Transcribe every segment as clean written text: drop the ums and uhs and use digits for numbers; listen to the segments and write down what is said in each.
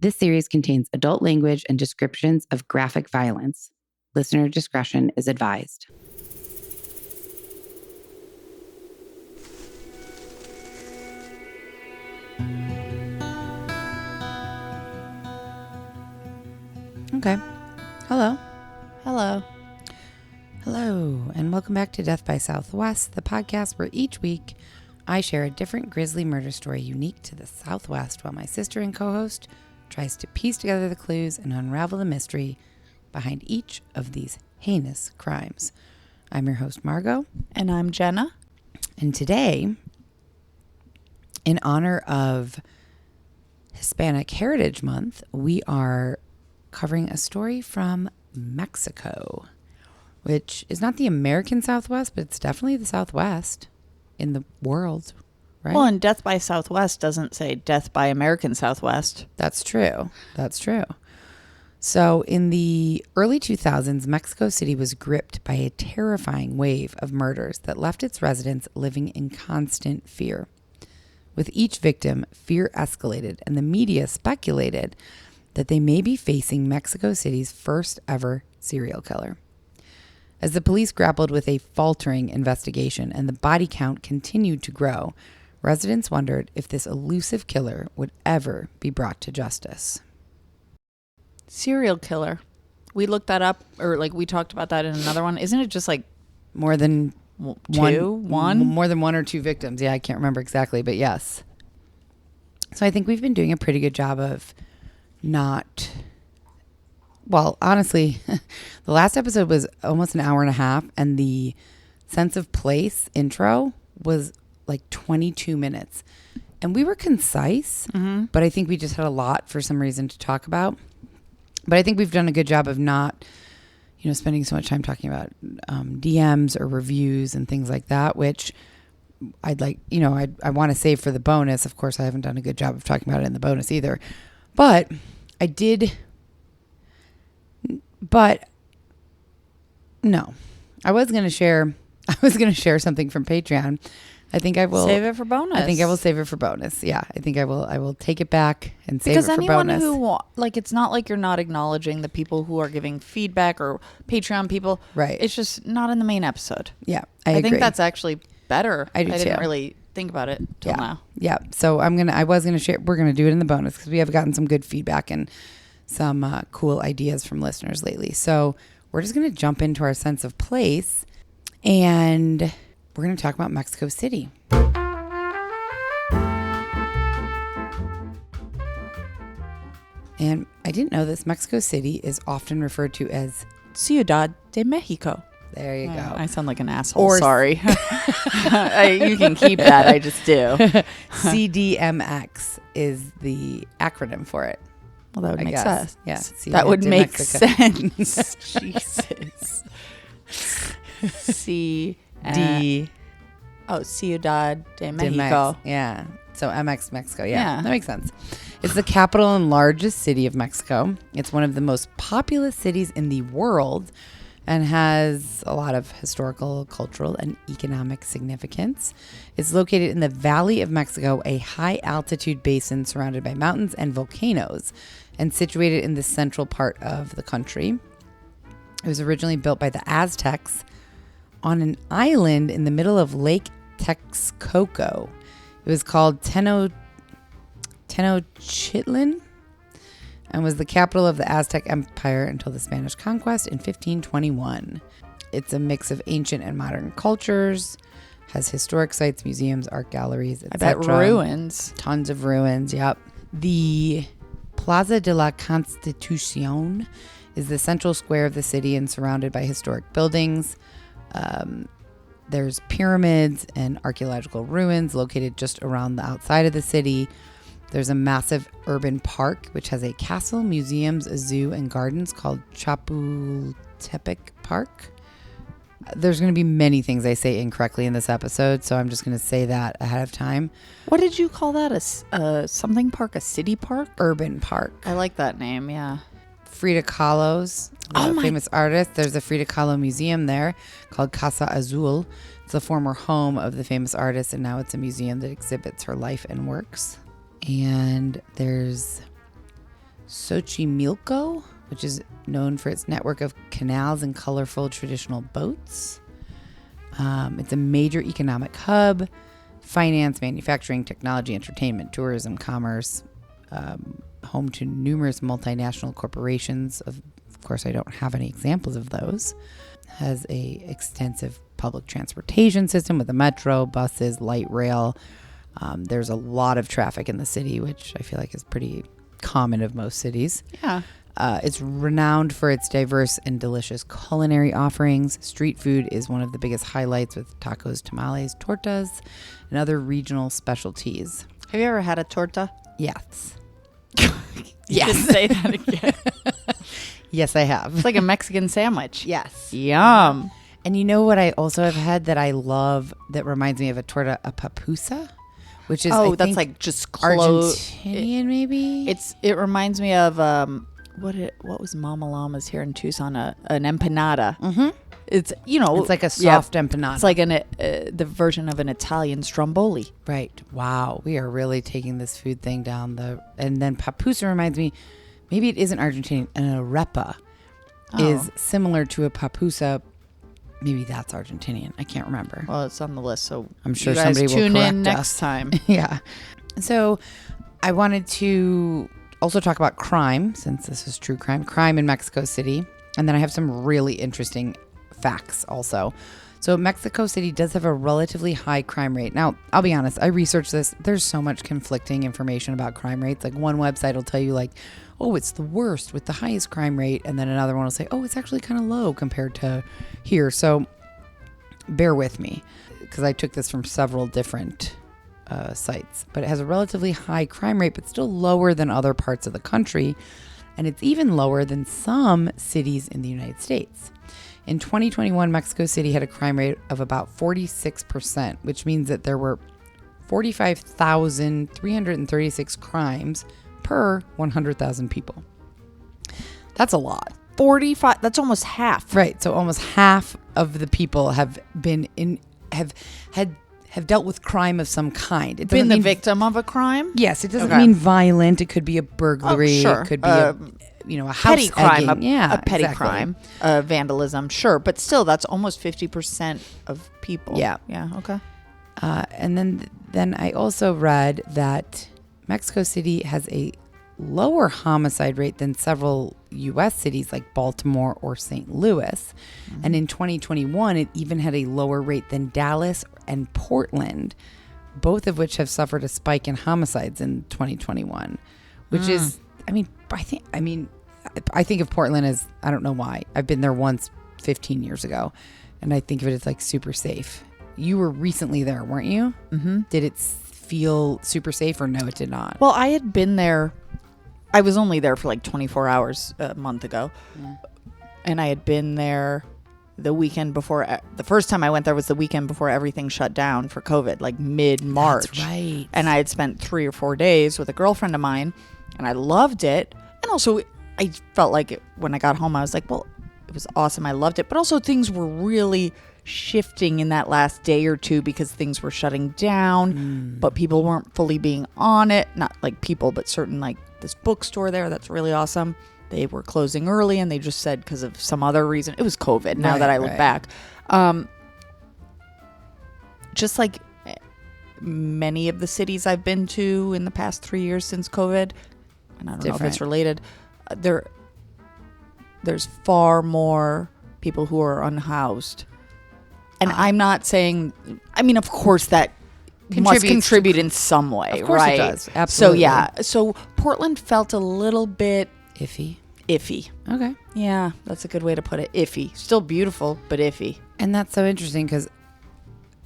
This series contains adult language and descriptions of graphic violence. Listener discretion is advised. Okay. Hello. Hello. Hello, and welcome back to Death by Southwest, the podcast where each week I share a different grisly murder story unique to the Southwest while my sister and co-host tries to piece together the clues and unravel the mystery behind each of these heinous crimes. I'm your host, Margot. And I'm Jenna. And today, in honor of Hispanic Heritage Month, we are covering a story from Mexico, which is not the American Southwest, but it's definitely the Southwest in the world, right? Well, and Death by Southwest doesn't say Death by American Southwest. That's true. That's true. So in the early 2000s, Mexico City was gripped by a terrifying wave of murders that left its residents living in constant fear. With each victim, fear escalated, and the media speculated that they may be facing Mexico City's first ever serial killer. As the police grappled with a faltering investigation and the body count continued to grow, residents wondered if this elusive killer would ever be brought to justice. Serial killer. We looked that up, or like we talked about that in another one. Isn't it just like More than one? More than one or two victims. Yeah, I can't remember exactly, but yes. So I think we've been doing a pretty good job of not... Well, honestly, the last episode was almost an hour and a half, and the sense of place intro was like 22 minutes. And we were concise, but I think we just had a lot for some reason to talk about. But I think we've done a good job of not, spending so much time talking about DMs or reviews and things like that, which I'd like, I want to save for the bonus. Of course, I haven't done a good job of talking about it in the bonus either. But I did... But no, I was going to share something from Patreon. I think I will save it for bonus. I think I will save it for bonus. Yeah. I think I will take it back and save it for bonus. Because anyone who, it's not like you're not acknowledging the people who are giving feedback or Patreon people. Right. It's just not in the main episode. Yeah. I agree. think that's actually better. I do too. didn't really think about it till now. Yeah. So we're going to do it in the bonus because we have gotten some good feedback and some cool ideas from listeners lately. So we're just going to jump into our sense of place, and we're going to talk about Mexico City. And I didn't know this. Mexico City is often referred to as Ciudad de Mexico. There you go. I sound like an asshole. Sorry. You can keep that. I just do. CDMX is the acronym for it. Well, that would make sense. Yeah, that would make sense. Jesus. Ciudad de Mexico. Yeah. So MX Mexico. Yeah, that makes sense. It's the capital and largest city of Mexico. It's one of the most populous cities in the world and has a lot of historical, cultural, and economic significance. It's located in the Valley of Mexico, a high-altitude basin surrounded by mountains and volcanoes, and situated in the central part of the country. It was originally built by the Aztecs on an island in the middle of Lake Texcoco. It was called Tenochtitlan and was the capital of the Aztec Empire until the Spanish conquest in 1521. It's a mix of ancient and modern cultures, has historic sites, museums, art galleries, etc. I bet ruins. Tons of ruins, yep. The Plaza de la Constitución is the central square of the city and surrounded by historic buildings. There's pyramids and archaeological ruins located just around the outside of the city. There's a massive urban park, which has a castle, museums, a zoo, and gardens called Chapultepec Park. There's going to be many things I say incorrectly in this episode, so I'm just going to say that ahead of time. What did you call that? A something park? A city park? Urban park. I like that name, yeah. Frida Kahlo's famous artist. There's a Frida Kahlo museum there called Casa Azul. It's the former home of the famous artist, and now it's a museum that exhibits her life and works. And there's Xochimilco, which is known for its network of canals and colorful traditional boats. It's a major economic hub, finance, manufacturing, technology, entertainment, tourism, commerce, home to numerous multinational corporations. Of course, I don't have any examples of those. Has a extensive public transportation system with a metro, buses, light rail. There's a lot of traffic in the city, which I feel like is pretty common of most cities. Yeah. It's renowned for its diverse and delicious culinary offerings. Street food is one of the biggest highlights with tacos, tamales, tortas, and other regional specialties. Have you ever had a torta? Yes. You Yes. should say that again. Yes, I have. It's like a Mexican sandwich. Yes. Yum. And you know what I also have had that I love that reminds me of a torta, a papusa, which is I that's think like just Argentinian, maybe? It reminds me of what was Mama Llama's here in Tucson? An empanada. Mm-hmm. It's It's like a soft empanada. It's like the version of an Italian stromboli. Right. Wow. We are really taking this food thing down and then papusa reminds me, maybe it isn't Argentinian. An arepa is similar to a papusa. Maybe that's Argentinian. I can't remember. Well, it's on the list, so I'm sure you guys somebody will tune correct in us. next time. Yeah. So I wanted to also talk about crime, since this is true crime in Mexico City. And then I have some really interesting facts also. So Mexico City does have a relatively high crime rate. Now, I'll be honest, I researched this. There's so much conflicting information about crime rates. Like one website will tell you like, oh, it's the worst with the highest crime rate. And then another one will say, oh, it's actually kind of low compared to here. So bear with me because I took this from several different sites. But it has a relatively high crime rate, but still lower than other parts of the country. And it's even lower than some cities in the United States. In 2021, Mexico City had a crime rate of about 46%, which means that there were 45,336 crimes per 100,000 people. That's a lot. 45. That's almost half. Right. So almost half of the people have dealt with crime of some kind. It Been the mean, victim of a crime? Yes. It doesn't mean violent. It could be a burglary. Sure. It could be a house petty crime. egging. A petty crime. Vandalism. Sure. But still, that's almost 50% of people. Yeah. Yeah. Okay. And then I also read that Mexico City has a lower homicide rate than several U.S. cities like Baltimore or St. Louis. Mm-hmm. And in 2021, it even had a lower rate than Dallas and Portland, both of which have suffered a spike in homicides in 2021, which is, I think of Portland as, I don't know why. I've been there once 15 years ago, and I think of it as like super safe. You were recently there, weren't you? Mm-hmm. Did it feel super safe or no, it did not? Well, I had been there. I was only there for like 24 hours a month ago. Yeah. And I had been there the weekend before. The first time I went there was the weekend before everything shut down for COVID, like mid-March. That's right. And I had spent 3 or 4 days with a girlfriend of mine, and I loved it. And also, I felt like when I got home, I was like, well, it was awesome. I loved it. But also things were really shifting in that last day or two because things were shutting down, but people weren't fully being on it. Not like people, but certain, like this bookstore there that's really awesome. They were closing early, and they just said because of some other reason. It was COVID, now that I look back. Just like many of the cities I've been to in the past 3 years since COVID, and I don't know if it's related, there's far more people who are unhoused. And I'm not saying, I mean, of course that must contribute in some way, of course right? It does. Absolutely. So yeah, so Portland felt a little bit iffy. Okay. Yeah, that's a good way to put it. Iffy. Still beautiful, but iffy. And that's so interesting because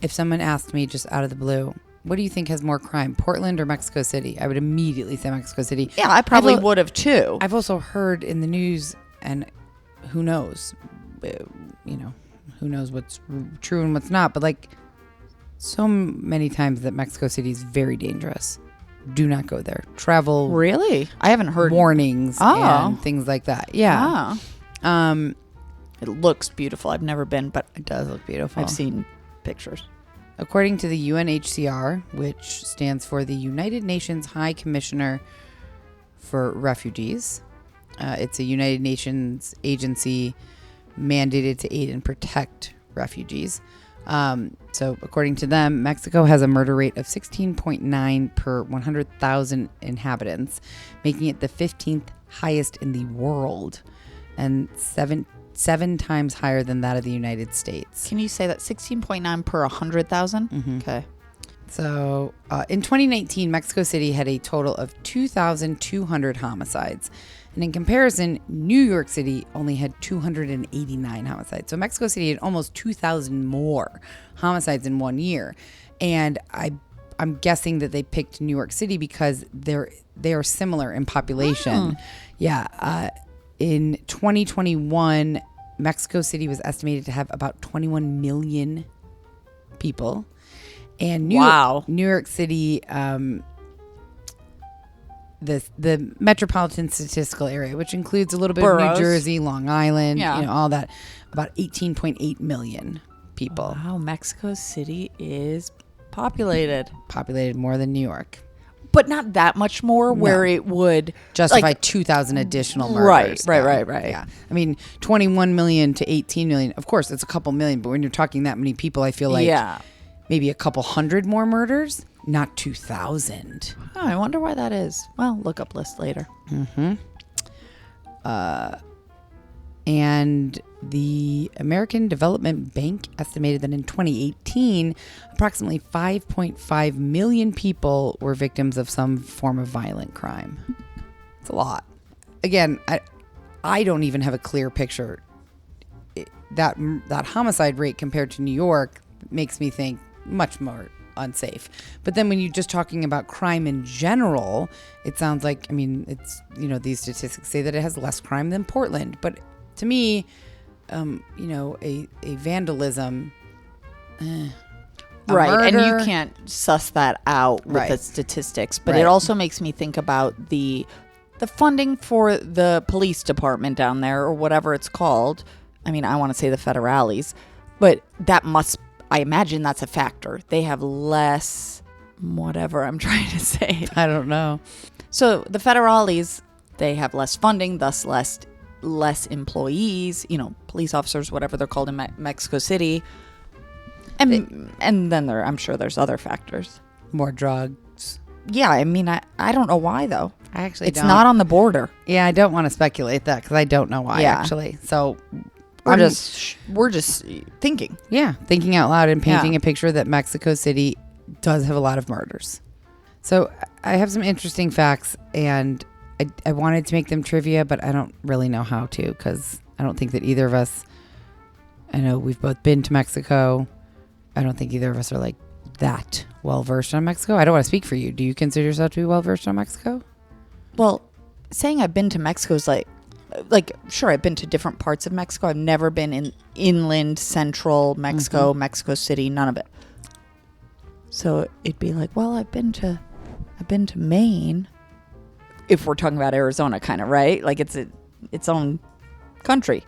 if someone asked me just out of the blue, what do you think has more crime, Portland or Mexico City? I would immediately say Mexico City. Yeah, I probably would have too. I've also heard in the news, and who knows, who knows what's true and what's not, but like so many times that Mexico City is very dangerous. Do not go there. Travel. Really? I haven't heard warnings and things like that. Yeah. It looks beautiful. I've never been, but it does look beautiful. I've seen pictures. According to the UNHCR, which stands for the United Nations High Commissioner for refugees. It's a United Nations agency mandated to aid and protect refugees. So according to them, Mexico has a murder rate of 16.9 per 100,000 inhabitants, making it the 15th highest in the world and seven times higher than that of the United States. Can you say that 16.9 per 100,000? Mm-hmm. Okay. So in 2019, Mexico City had a total of 2,200 homicides. And in comparison, New York City only had 289 homicides. So Mexico City had almost 2,000 more homicides in 1 year. And I'm guessing that they picked New York City because they are similar in population. Yeah. In 2021, Mexico City was estimated to have about 21 million people. And New York City, the metropolitan statistical area, which includes a little bit of New Jersey, Long Island, all that, about 18.8 million people. Wow, Mexico City is populated. Populated more than New York. But not that much more where it would justify 2,000 additional murders. Right. Yeah. I mean, 21 million to 18 million. Of course, it's a couple million, but when you're talking that many people, I feel like maybe a couple hundred more murders, not 2,000. Oh, I wonder why that is. Well, look up list later. Mm-hmm. And the American Development Bank estimated that in 2018, approximately 5.5 million people were victims of some form of violent crime. It's a lot. Again, I don't even have a clear picture. That homicide rate compared to New York makes me think much more unsafe. But then when you're just talking about crime in general, it sounds like, I mean, it's, these statistics say that it has less crime than Portland. But to me, a vandalism, right, murder, and you can't suss that out with the statistics. But it also makes me think about the funding for the police department down there, or whatever it's called. I mean, I want to say the federales, but I imagine that's a factor. They have less, whatever I'm trying to say. I don't know. So the federales, they have less funding, thus less employees, police officers, whatever they're called in Mexico City. And then I'm sure there's other factors. More drugs. Yeah, I mean, I don't know why, though. It's not on the border. Yeah, I don't want to speculate that because I don't know why, actually. So we're just thinking. Yeah, thinking out loud and painting a picture that Mexico City does have a lot of murders. So I have some interesting facts, and I wanted to make them trivia, but I don't really know how to because I don't think that either of us, I know we've both been to Mexico. I don't think either of us are like that well-versed on Mexico. I don't want to speak for you. Do you consider yourself to be well-versed on Mexico? Well, saying I've been to Mexico is like, sure, I've been to different parts of Mexico. I've never been in inland, central Mexico, Mexico City, none of it. So it'd be like, well, I've been to Maine. If we're talking about Arizona, kind of, right? Like it's its own country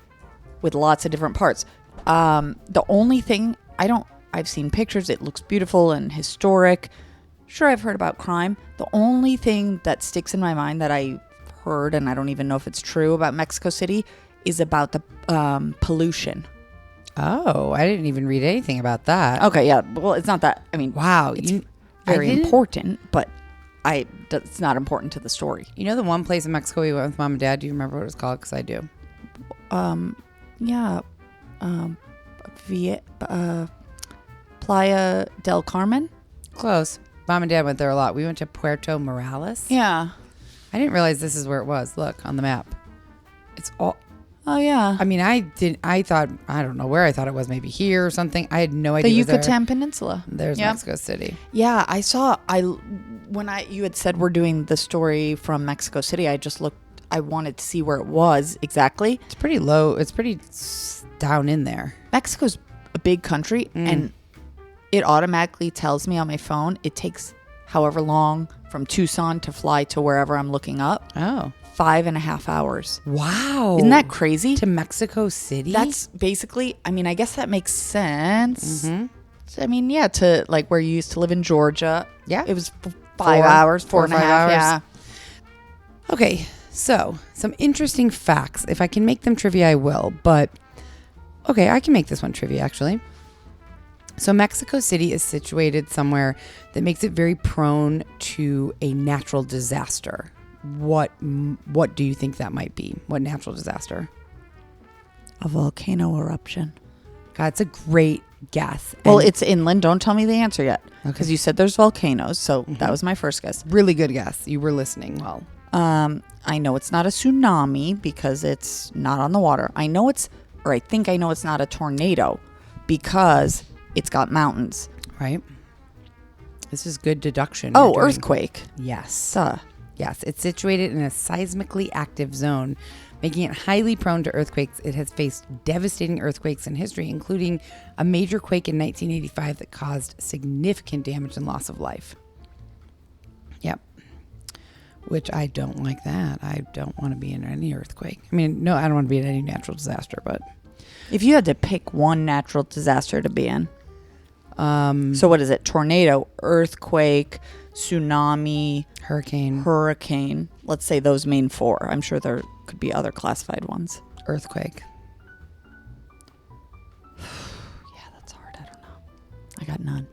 with lots of different parts. The only thing I've seen pictures. It looks beautiful and historic. Sure, I've heard about crime. The only thing that sticks in my mind that I heard, and I don't even know if it's true about Mexico City, is about the pollution. Oh, I didn't even read anything about that. Okay, yeah. Well, it's not that. I mean, wow, it's very important, but it's not important to the story. You know the one place in Mexico we went with Mom and Dad? Do you remember what it was called? Because I do. Yeah. Playa del Carmen? Close. Mom and Dad went there a lot. We went to Puerto Morales. Yeah. I didn't realize this is where it was. Look on the map. It's all. Oh, yeah. I mean, I thought, I don't know where I thought it was, maybe here or something. I had no idea. The Yucatan Peninsula. There's Mexico City. Yeah, I saw, when you had said we're doing the story from Mexico City, I just looked, I wanted to see where it was exactly. It's pretty low. It's pretty down in there. Mexico's a big country, and it automatically tells me on my phone it takes however long from Tucson to fly to wherever I'm looking up. Oh. 5.5 hours. Wow. Isn't that crazy? To Mexico City? That's basically, I mean, I guess that makes sense. Mm-hmm. I mean, yeah, to like where you used to live in Georgia. Yeah. It was 5 hours, 4.5 hours. Yeah. Okay, so some interesting facts. If I can make them trivia, I will. But okay, I can make this one trivia actually. So Mexico City is situated somewhere that makes it very prone to a natural disaster. What do you think that might be? What natural disaster? A volcano eruption. God, it's a great guess. Well, And it's inland. Don't tell me the answer yet. Because Okay. you said there's volcanoes. So that was my first guess. really good guess. You were listening well. I know it's not a tsunami because it's not on the water. I think I know it's not a tornado because it's got mountains. Right? This is good deduction. Oh, you're doing. earthquake. Yes. Duh. Yes, it's situated in a seismically active zone, making it highly prone to earthquakes. It has faced devastating earthquakes in history, including a major quake in 1985 that caused significant damage and loss of life. Yep. Which I don't like that. I don't want to be in any earthquake. I mean, no, I don't want to be in any natural disaster, but If you had to pick one natural disaster to be in. So what is it? Tornado, earthquake, tsunami, hurricane. Let's say those main four. I'm sure there could be other classified ones. earthquake. Yeah, that's hard. I don't know. I got none.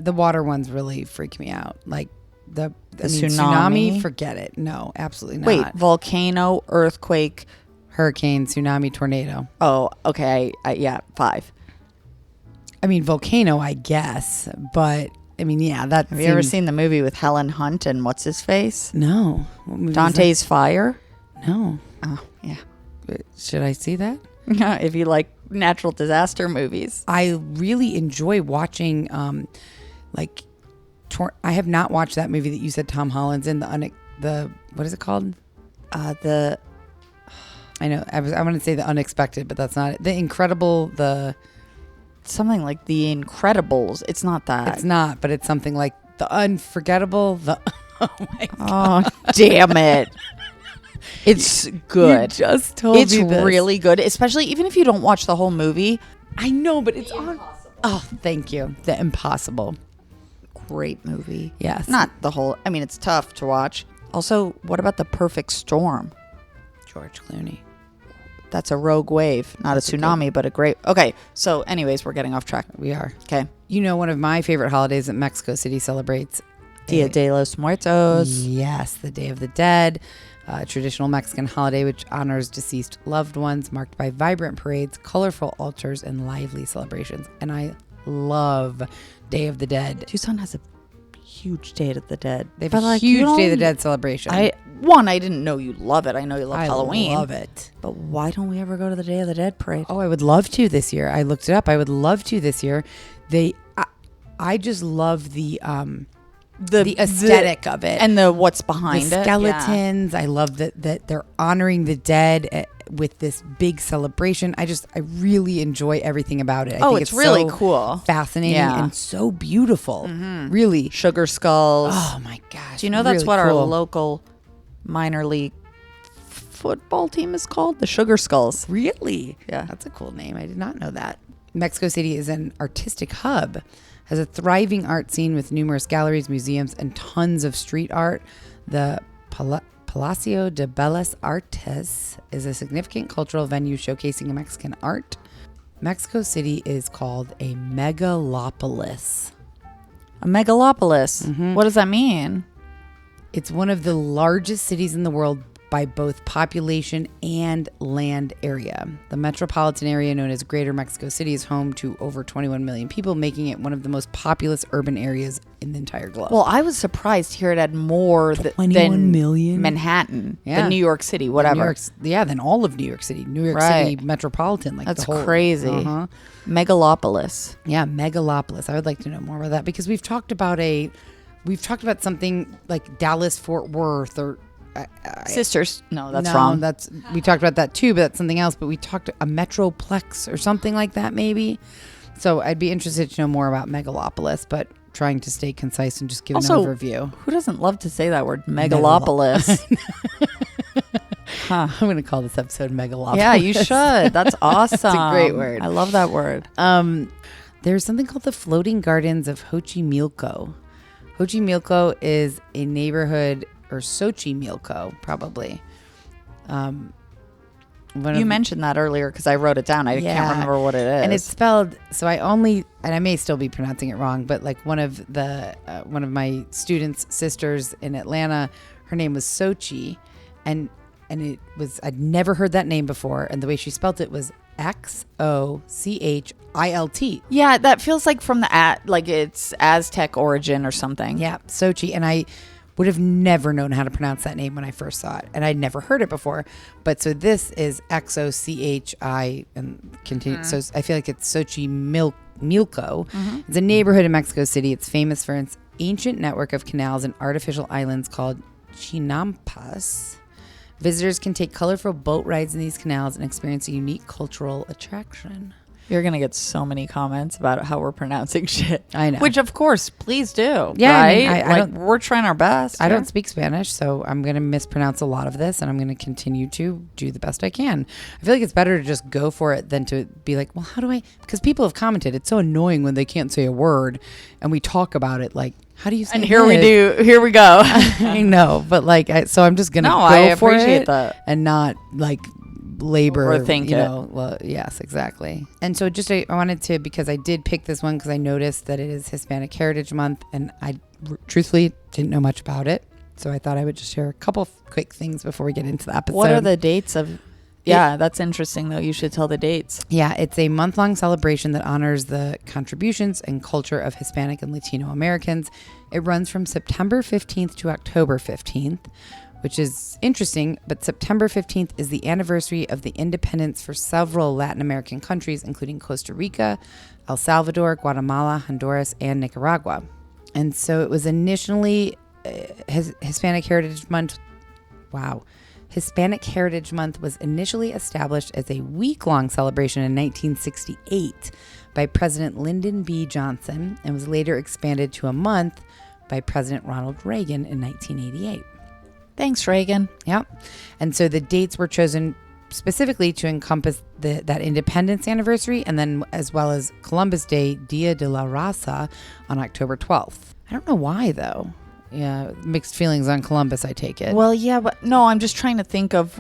The water ones really freak me out. Like the tsunami? forget it. No, absolutely not. Wait, volcano, earthquake. Hurricane, tsunami, tornado. Oh, okay. Yeah, 5. I mean, volcano, I guess, but I mean, yeah, that. Have you ever seen the movie with Helen Hunt and what's his face? No. What movie is Dante's Fire? that? No. Oh, yeah. Should I see that? If you like natural disaster movies. I really enjoy watching, I have not watched that movie that you said Tom Holland's in, the what is it called? I know, I want to say The Unexpected, but that's not it. The Incredible, Something like The Incredibles. It's not that. it's not, but it's something like The Unforgettable, oh my God. Oh, damn it. It's good. You just told It's me this. really good, especially even if you don't watch the whole movie. I know, but it's on. Oh, thank you. The Impossible. Great movie. Yes. Not the whole, I mean, it's tough to watch. Also, what about The Perfect Storm? George Clooney. That's a rogue wave, not a tsunami, but a great. Okay, so anyways, we're getting off track. We are. Okay. You know, one of my favorite holidays that Mexico City celebrates. Dia de los Muertos. Yes, the Day of the Dead, a traditional Mexican holiday which honors deceased loved ones, marked by vibrant parades, colorful altars, and lively celebrations. And I love Day of the Dead. Tucson has a huge Day of the Dead. They have a huge Day of the Dead celebration. I didn't know you love it. I know you love Halloween. I love it. But why don't we ever go to the Day of the Dead parade? Oh, I would love to this year. I looked it up. I would love to this year. I just love the aesthetic of it and the what's behind the it. skeletons. I love that they're honoring the dead with this big celebration. I really enjoy everything about it. I think it's really so cool, fascinating, Yeah. and so beautiful. Really. Sugar skulls. Oh my gosh! Do you know that's really what our cool. local minor league football team is called? The Sugar Skulls. Really? Yeah. That's a cool name. I did not know that. Mexico City is an artistic hub, has a thriving art scene with numerous galleries, museums, and tons of street art. The Palacio de Bellas Artes is a significant cultural venue showcasing Mexican art. Mexico City is called a megalopolis. A megalopolis. What does that mean? It's one of the largest cities in the world by both population and land area. The metropolitan area known as Greater Mexico City is home to over 21 million people, making it one of the most populous urban areas in the entire globe. Well, I was surprised to hear it had more 21 than million? Manhattan, Yeah. than New York City, whatever. Than all of New York City. New York Right. City metropolitan. Like That's the whole, crazy. Megalopolis. Yeah, megalopolis. I would like to know more about that because we've talked about something like Dallas Fort Worth or Sisters. No, that's wrong. We talked about that too, but that's something else. But we talked a metroplex or something like that, maybe. So I'd be interested to know more about megalopolis, but trying to stay concise and just give Also, an overview. Who doesn't love to say that word? Megalopolis. I'm going to call this episode megalopolis. Yeah, you should. That's awesome. a great word. I love that word. There's something called the Floating Gardens of Xochimilco. Xochimilco is a neighborhood or Xochimilco, probably. You mentioned that earlier because I wrote it down. I can't remember what it is. And it's spelled, so and I may still be pronouncing it wrong, but like one of my students' sisters in Atlanta, her name was Xochi, and I'd never heard that name before, and the way she spelled it was Xochilt. Yeah, that feels like from like it's Aztec origin or something. Yeah, Xochi, and I would have never known how to pronounce that name when I first saw it, and I'd never heard it before. But so this is Xochi and continue. So I feel like it's Xochimilco. It's a neighborhood in Mexico City. It's famous for its ancient network of canals and artificial islands called chinampas. Visitors can take colorful boat rides in these canals and experience a unique cultural attraction. You're going to get so many comments about how we're pronouncing shit. I know. Which, of course, please do. Yeah, right? I don't, we're trying our best. I don't speak Spanish, so I'm going to mispronounce a lot of this, and I'm going to continue to do the best I can. I feel like it's better to just go for it than to be like, well, how do I... Because people have commented, it's so annoying when they can't say a word, and we talk about it like, how do you say And here this? Here we go. I know, but like, so I'm just going to go for it and not like... labor overthink it. Well, yes, exactly. And so I wanted to, because I did pick this one because I noticed that it is Hispanic Heritage Month, and I truthfully didn't know much about it, so I thought I would just share a couple of quick things before we get into the episode. What are the dates of... Yeah, that's interesting though. You should tell the dates. Yeah, it's a month-long celebration that honors the contributions and culture of Hispanic and Latino Americans. It runs from September 15th to October 15th, which is interesting, but September 15th is the anniversary of the independence for several Latin American countries, including Costa Rica, El Salvador, Guatemala, Honduras, and Nicaragua. And so it was initially Hispanic Heritage Month. Wow. Hispanic Heritage Month was initially established as a week-long celebration in 1968 by President Lyndon B. Johnson, and was later expanded to a month by President Ronald Reagan in 1988. Thanks, Reagan. Yep. And so the dates were chosen specifically to encompass that independence anniversary, and then as well as Columbus Day, Dia de la Raza, on October 12th. I don't know why, though. Yeah, mixed feelings on Columbus, I take it. Well, yeah, but no, I'm just trying to think of,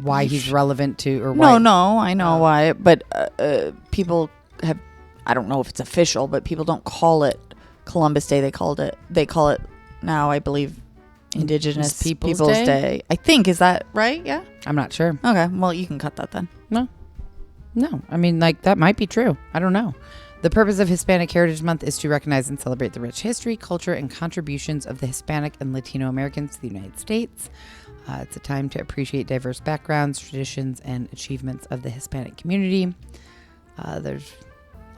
why he's relevant to, or why. No, I know why, but people have, I don't know if it's official, but people don't call it Columbus Day. They call it now, I believe, Indigenous Peoples Day. I think, is that right? Yeah. I'm not sure. Okay. Well, you can cut that then. No. I mean, like, that might be true. I don't know. The purpose of Hispanic Heritage Month is to recognize and celebrate the rich history, culture, and contributions of the Hispanic and Latino Americans to the United States. It's a time to appreciate diverse backgrounds, traditions, and achievements of the Hispanic community. There's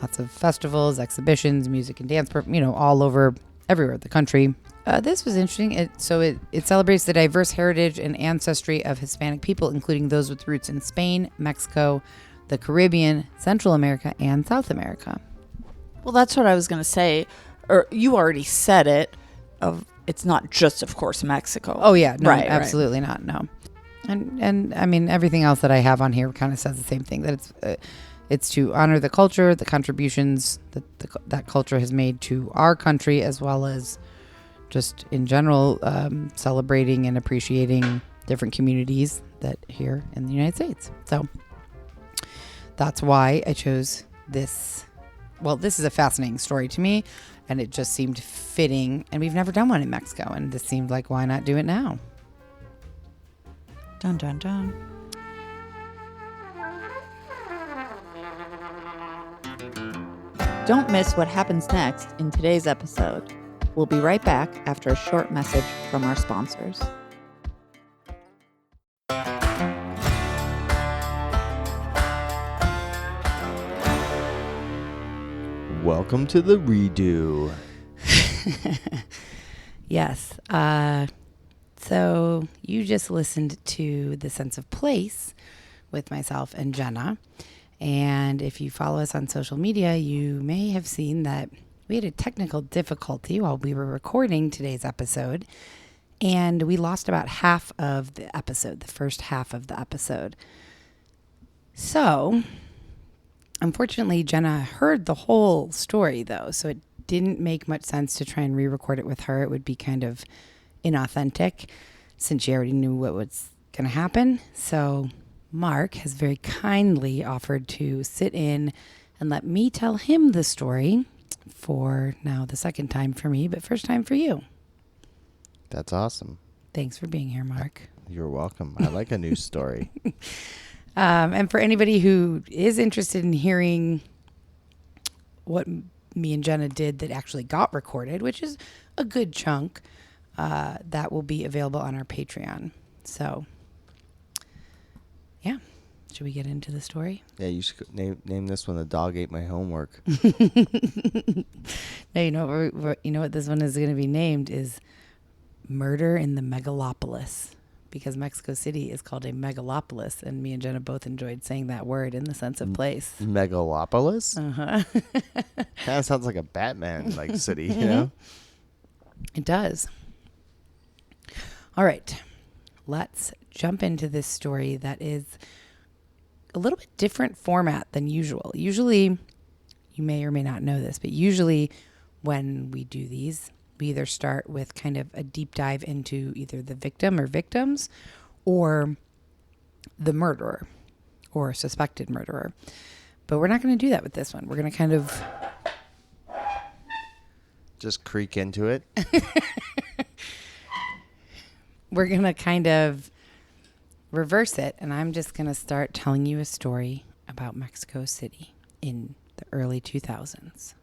lots of festivals, exhibitions, music and dance, all over everywhere in the country. This was interesting. It celebrates the diverse heritage and ancestry of Hispanic people, including those with roots in Spain, Mexico, the Caribbean, Central America, and South America. Well, that's what I was going to say. Or you already said it. It's not just, of course, Mexico. Oh, yeah. No, right, absolutely not. No. And I mean, everything else that I have on here kind of says the same thing, that it's to honor the culture, the contributions that culture has made to our country, as well as just in general, celebrating and appreciating different communities that here in the United States. So that's why I chose this. Well, this is a fascinating story to me, and it just seemed fitting. And we've never done one in Mexico, and this seemed like, why not do it now? Dun, dun, dun. Don't miss what happens next in today's episode. We'll be right back after a short message from our sponsors. Welcome to the redo. Yes. So you just listened to The Sense of Place with myself and Jenna. And if you follow us on social media, you may have seen that we had a technical difficulty while we were recording today's episode. And we lost about half of the episode, the first half of the episode. So, unfortunately, Jenna heard the whole story, though. So it didn't make much sense to try and re-record it with her. It would be kind of inauthentic since she already knew what was going to happen. So Mark has very kindly offered to sit in and let me tell him the story for now the second time for me, but first time for you. That's awesome. Thanks for being here, Mark. You're welcome. I like a new story. And for anybody who is interested in hearing what me and Jenna did that actually got recorded, which is a good chunk, that will be available on our Patreon. So, yeah. Should we get into the story? Yeah, you should name this one "The Dog Ate My Homework." Now, you know what this one is going to be named is Murder in the Megalopolis, because Mexico City is called a megalopolis, and me and Jenna both enjoyed saying that word in the sense of place. Megalopolis? Uh-huh. Kind of sounds like a Batman like city, you know? It does. All right. Let's jump into this story that is a little bit different format than usual. Usually, you may or may not know this, but usually when we do these, we either start with kind of a deep dive into either the victim or victims or the murderer or suspected murderer. But we're not going to do that with this one. We're going to kind of Just creak into it. we're going to kind of reverse it, and I'm just going to start telling you a story about Mexico City in the early 2000s.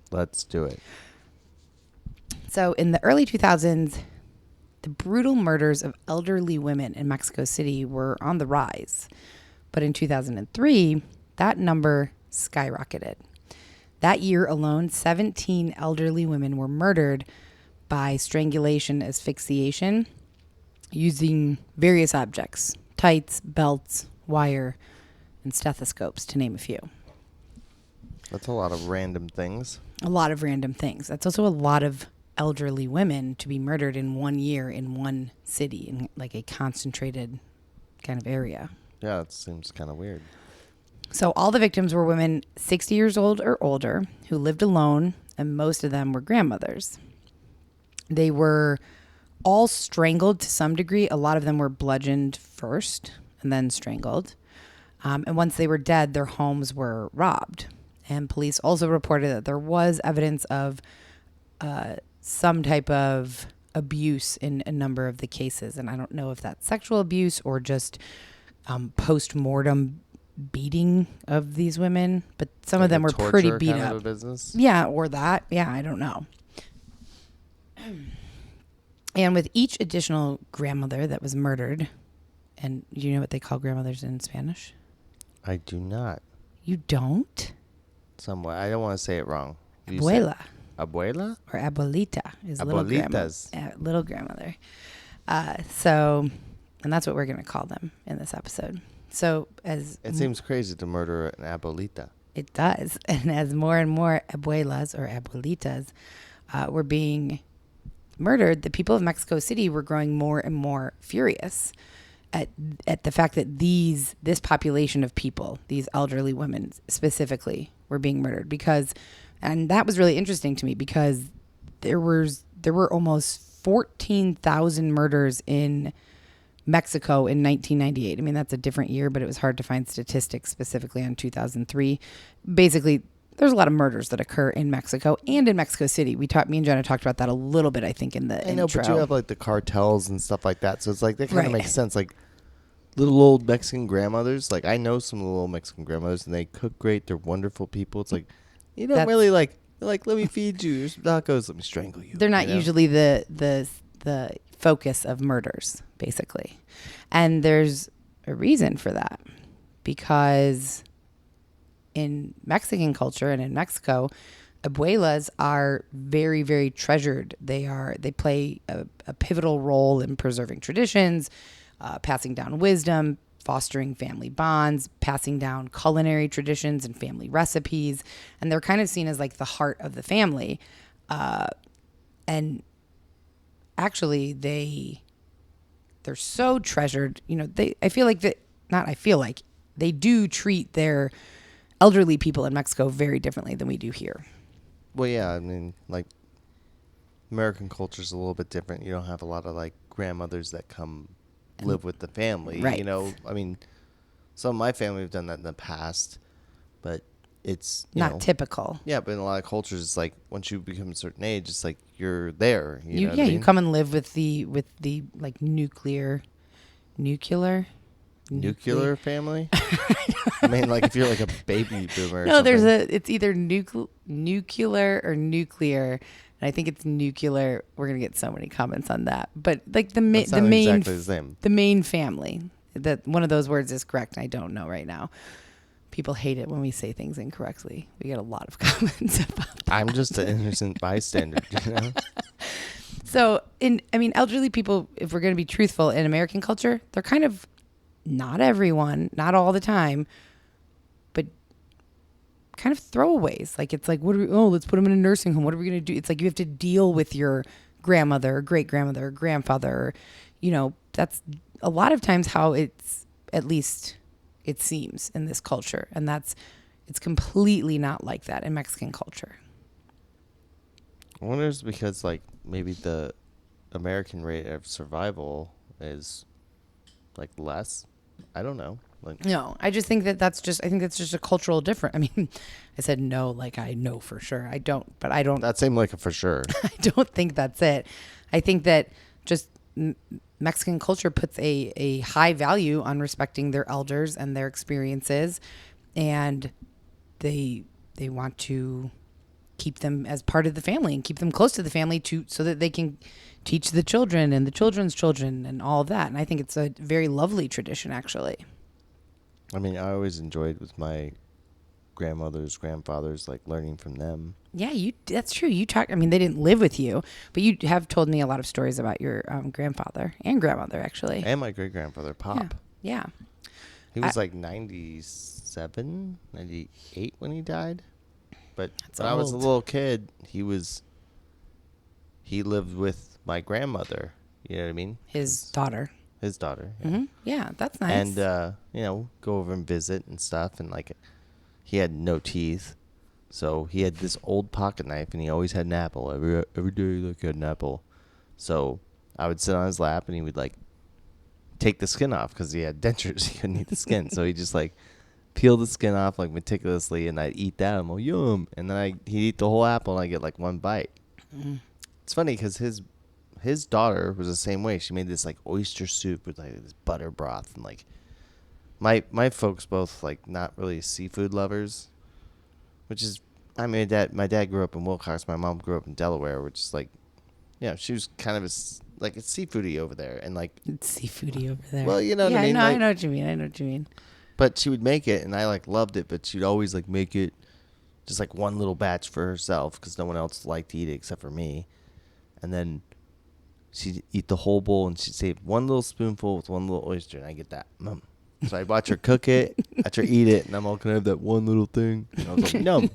Let's do it. So in the early 2000s, the brutal murders of elderly women in Mexico City were on the rise. But in 2003, that number skyrocketed. That year alone, 17 elderly women were murdered by strangulation, asphyxiation, using various objects, tights, belts, wire, and stethoscopes, to name a few. That's a lot of random things. A lot of random things. That's also a lot of elderly women to be murdered in 1 year in one city, in like a concentrated kind of area. Yeah, it seems kind of weird. So all the victims were women 60 years old or older who lived alone, and most of them were grandmothers. They were all strangled to some degree. A lot of them were bludgeoned first and then strangled. And once they were dead, their homes were robbed. And police also reported that there was evidence of some type of abuse in a number of the cases. And I don't know if that's sexual abuse or just post-mortem beating of these women. But some of them were pretty beat kind up. of a business? Yeah, or that. Yeah, I don't know. And with each additional grandmother that was murdered, and you know what they call grandmothers in Spanish? I do not. You don't? Somewhere. I don't want to say it wrong. You say Abuela. Abuela? Or abuelita is Abuelitas. little grandmother. So, and that's what we're going to call them in this episode. So as It seems crazy to murder an abuelita. it does, and as more and more abuelas or abuelitas were being murdered, the people of Mexico City were growing more and more furious at the fact that this population of people, these elderly women specifically, were being murdered and that was really interesting to me because there were almost 14,000 murders in Mexico in 1998. I mean, that's a different year, but it was hard to find statistics specifically on 2003. Basically, there's a lot of murders that occur in Mexico and in Mexico City. Me and Jenna talked about that a little bit, I think, in the intro. I know, but you have like the cartels and stuff like that. So it's like, that kind of Right. makes sense. Like little old Mexican grandmothers. Like I know some little Mexican grandmothers and they cook great. They're wonderful people. It's like, you don't really like, let me feed you. Here's some tacos. Let me strangle you. They're not you know? usually the focus of murders, basically. And there's a reason for that, because in Mexican culture and in Mexico, abuelas are very, very treasured. They play a pivotal role in preserving traditions, passing down wisdom, fostering family bonds, passing down culinary traditions and family recipes. And they're kind of seen as like the heart of the family. And actually they're so treasured, they do treat their elderly people in Mexico very differently than we do here. Well, yeah. I mean, like American culture's a little bit different. You don't have a lot of like grandmothers that come live with the family. Right. You know, I mean, some of my family have done that in the past, but it's Not typical. Yeah, but in a lot of cultures, it's like once you become a certain age, it's like you're there. You know what I You mean? come and live with the like nuclear family. I mean, like if you're like a baby boomer. Or No, something. it's either nuclear or nuclear. And I think it's nuclear. We're gonna get so many comments on that, but like the main exactly the same. The main family. That one of those words is correct. And I don't know right now. People hate it when we say things incorrectly. We get a lot of comments about that. I'm just an innocent bystander, you know. So, elderly people, if we're going to be truthful, in American culture, they're kind of not everyone, not all the time, but kind of throwaways. Like, it's like, let's put them in a nursing home. What are we going to do? It's like you have to deal with your grandmother or great grandmother or grandfather. That's a lot of times how it's, at least it seems in this culture. And it's completely not like that in Mexican culture. I wonder if it's because like maybe the American rate of survival is like less. I don't know. Like, no, I just think that's just a cultural difference. I mean, I said no, like I know for sure. I don't. That seemed like a for sure. I don't think that's it. I think that just Mexican culture puts a high value on respecting their elders and their experiences, and they want to keep them as part of the family and keep them close to the family so that they can teach the children and the children's children and all of that. And I think it's a very lovely tradition, actually. I mean, I always enjoyed with my grandmothers, grandfathers, like learning from them. Yeah, that's true. You talk. I mean, they didn't live with you, but you have told me a lot of stories about your grandfather and grandmother, actually. And my great grandfather, Pop. Yeah. He was like 97, 98 when he died. But when I was a little kid, he lived with my grandmother. You know what I mean? His daughter. Yeah. Mm-hmm. Yeah, that's nice. And, go over and visit and stuff. And, like, he had no teeth. So he had this old pocket knife, and he always had an apple. Every day, like, he had an apple. So I would sit on his lap, and he would, like, take the skin off because he had dentures. He couldn't eat the skin. So he just, like, peel the skin off like meticulously, and I'd eat that. I'm like, yum. And then he'd eat the whole apple, and I get like one bite. Mm. It's funny because his daughter was the same way. She made this like oyster soup with like this butter broth, and like my folks both like not really seafood lovers, which is my dad grew up in Wilcox. My mom grew up in Delaware, which is like, she was kind of it's seafoody over there, and like it's seafoody over there. Well, you know what I mean. No, like, I know what you mean. But she would make it, and I, like, loved it, but she'd always, like, make it just, like, one little batch for herself because no one else liked to eat it except for me. And then she'd eat the whole bowl, and she'd save one little spoonful with one little oyster, and I get that. So I'd watch her cook it, watch her eat it, and I'm all, can I have that one little thing? And I was like, no.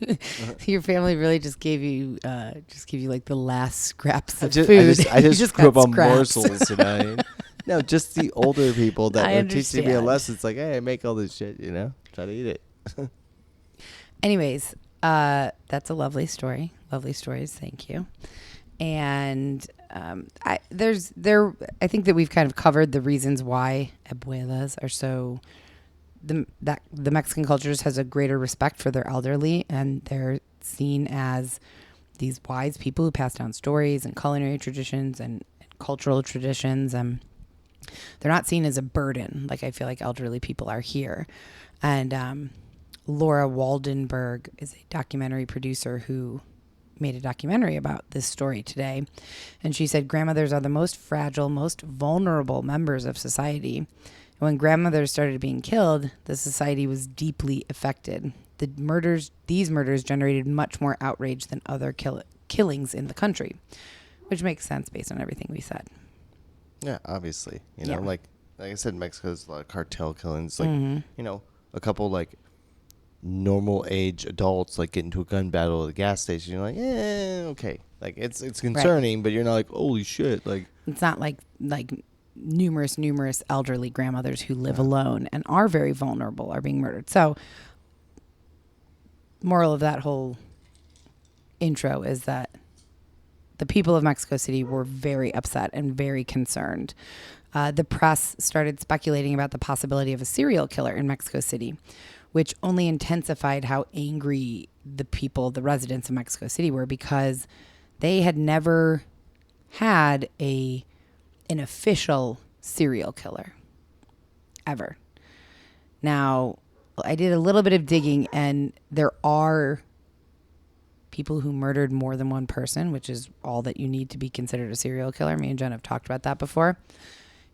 Your family really just gave you, like, the last scraps of food. I just grew up on scraps. morsels, you know. No, just the older people that were teaching me a lesson. It's like, hey, I make all this shit, try to eat it. Anyways, that's a lovely story. Lovely stories. Thank you. And I think that we've kind of covered the reasons why abuelas are so, the Mexican culture just has a greater respect for their elderly, and they're seen as these wise people who pass down stories and culinary traditions and cultural traditions. They're not seen as a burden, like I feel like elderly people are here. And Laura Waldenberg is a documentary producer who made a documentary about this story today. And she said grandmothers are the most fragile, most vulnerable members of society. And when grandmothers started being killed, the society was deeply affected. These murders generated much more outrage than other killings in the country, which makes sense based on everything we said. Yeah, obviously. Like I said, Mexico's a lot of cartel killings. Like, a couple like normal age adults like get into a gun battle at a gas station. You're like, okay. Like it's concerning, right. But you're not like, holy shit. Like it's not like numerous elderly grandmothers who live alone and are very vulnerable are being murdered. So, moral of that whole intro is that the people of Mexico City were very upset and very concerned. The press started speculating about the possibility of a serial killer in Mexico City, which only intensified how angry the people, the residents of Mexico City were, because they had never had an official serial killer ever. Now, I did a little bit of digging, and there are people who murdered more than one person, which is all that you need to be considered a serial killer. Me and Jen have talked about that before.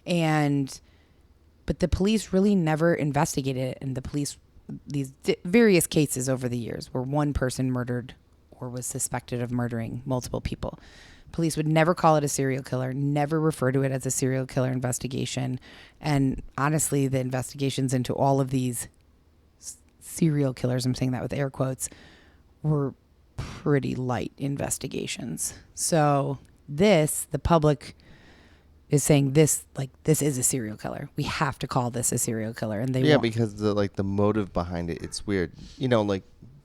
But the police really never investigated it. And the police, these various cases over the years where one person murdered or was suspected of murdering multiple people. Police would never call it a serial killer, never refer to it as a serial killer investigation. And honestly, the investigations into all of these serial killers, I'm saying that with air quotes, were pretty light investigations. So the public is saying this is a serial killer. We have to call this a serial killer. And they won't. Because the motive behind it, it's weird. like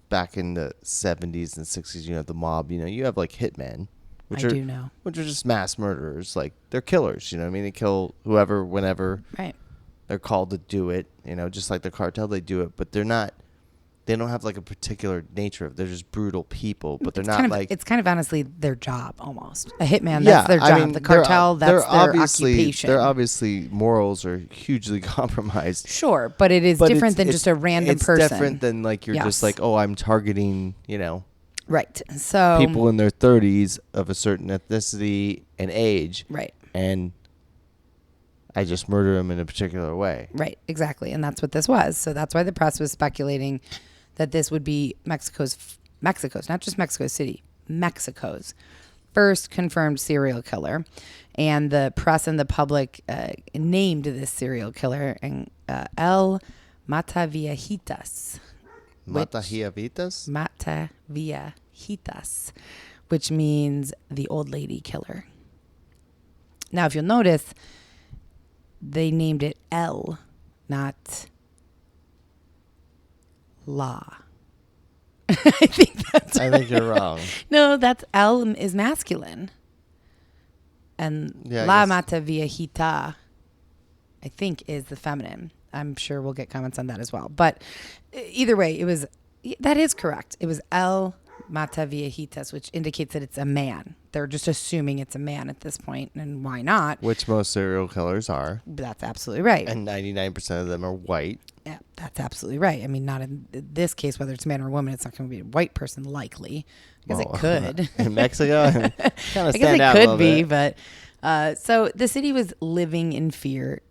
back in the 70s and 60s, the mob, you have like hitmen. Which are just mass murderers. Like, they're killers, They kill whoever, whenever. Right. They're called to do it, just like the cartel, they do it. But they don't have like a particular nature of, they're just brutal people, but they're not like. It's kind of honestly their job almost. A hitman, that's their job. The cartel, that's their occupation. Their obviously morals are hugely compromised. Sure, but it is different than just a random person. It's different than like you're just like, oh, I'm targeting, Right. So people in their 30s of a certain ethnicity and age. Right. And I just murder them in a particular way. Right. Exactly. And that's what this was. So that's why the press was speculating that this would be Mexico's, not just Mexico City, Mexico's first confirmed serial killer. And the press and the public named this serial killer El Mataviejitas. Mataviejitas? Mataviejitas, which means the old lady killer. Now, if you'll notice, they named it El, not La. I think you're wrong. No, that's El is masculine. And La Mataviejita, I think, is the feminine. I'm sure we'll get comments on that as well. But either way, that is correct. It was El Mataviejitas, which indicates that it's a man. They're just assuming it's a man at this point, and why not? Which most serial killers are. That's absolutely right. And 99% of them are white. Yeah, that's absolutely right. I mean, not in this case, whether it's man or woman, it's not going to be a white person, likely. I guess it could. In Mexico? Kind of I guess it could be, but... so the city was living in fear.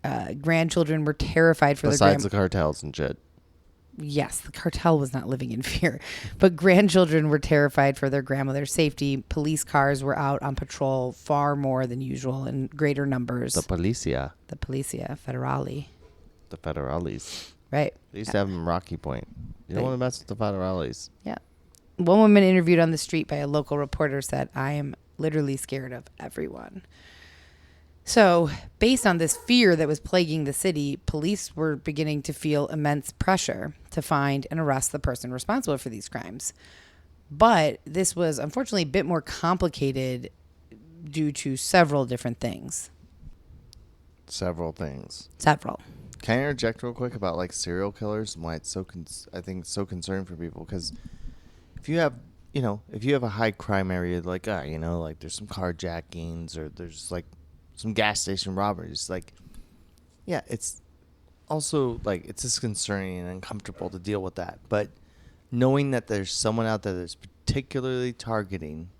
Grandchildren were terrified for Besides the cartels and shit. Yes, the cartel was not living in fear, but grandchildren were terrified for their grandmother's safety. Police cars were out on patrol far more than usual in greater numbers. The Policia Federale. The Federales. Right. They used to have them in Rocky Point. You don't want to mess with the Federales. Yeah. One woman interviewed on the street by a local reporter said, "I am literally scared of everyone." So, based on this fear that was plaguing the city, police were beginning to feel immense pressure to find and arrest the person responsible for these crimes. But this was unfortunately a bit more complicated due to several different things. Several things. Several. Can I interject real quick about like serial killers and why it's so I think it's so concerning for people? Because if you have a high crime area like like there's some carjackings or there's like some gas station robberies, like it's also like it's just concerning and uncomfortable to deal with that. But knowing that there's someone out there that's particularly targeting,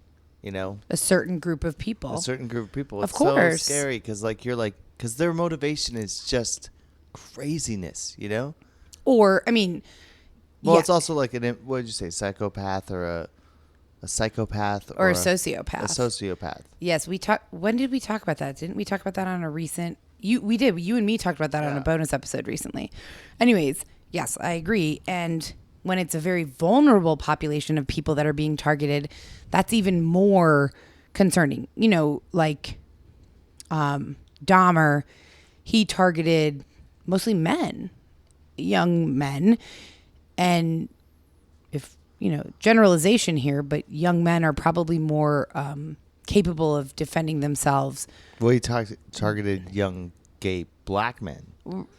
a certain group of people. It's of course. So scary because their motivation is just craziness, Or, I mean... Well, it's also like what did you say, psychopath or a psychopath? Or a sociopath. A sociopath. Yes, when did we talk about that? Didn't we talk about that on a recent... We did. You and me talked about that on a bonus episode recently. Anyways, yes, I agree. And when it's a very vulnerable population of people that are being targeted, that's even more concerning. Like Dahmer, he targeted mostly men, young men. And if, generalization here, but young men are probably more capable of defending themselves. Well, he targeted young gay black men.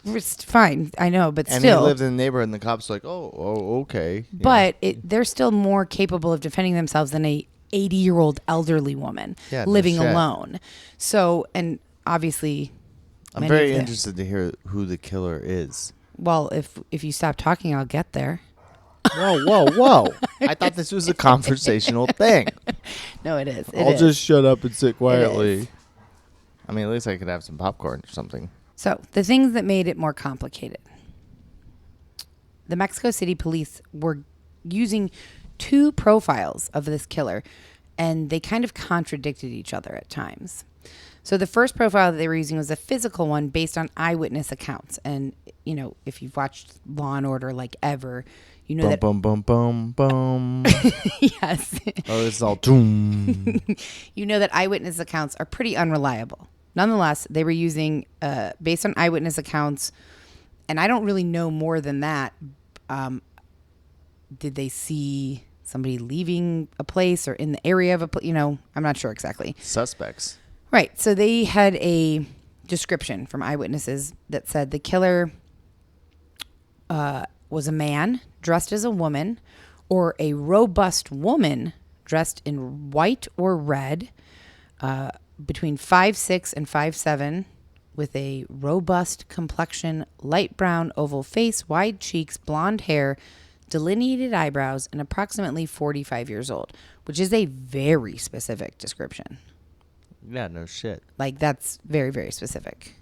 It's fine, I know, but And still. he lived in the neighborhood, and the cops were like, okay. But they're still more capable of defending themselves than a 80-year-old elderly woman living alone. So, and obviously, I'm very interested to hear who the killer is. Well, if you stop talking, I'll get there. Whoa. I thought this was a conversational thing. No, it is. I'll just shut up and sit quietly. I mean, at least I could have some popcorn or something. So, the things that made it more complicated. The Mexico City police were using 2 profiles of this killer, and they kind of contradicted each other at times. So the first profile that they were using was a physical one based on eyewitness accounts. And, you know, if you've watched Law and Order like ever, you know boom, boom, boom, boom. Yes. Oh, it's all doom. You know that eyewitness accounts are pretty unreliable. Nonetheless, they were using based on eyewitness accounts, and I don't really know more than that. Did they see somebody leaving a place or in the area of a place? You know, I'm not sure exactly. Suspects. Right. So they had a description from eyewitnesses that said the killer was a man dressed as a woman, or a robust woman dressed in white or red, between 5'6" and 5'7", with a robust complexion, light brown oval face, wide cheeks, blonde hair, delineated eyebrows, and approximately 45 years old, which is a very specific description. Yeah, no shit. Like, that's very, very specific.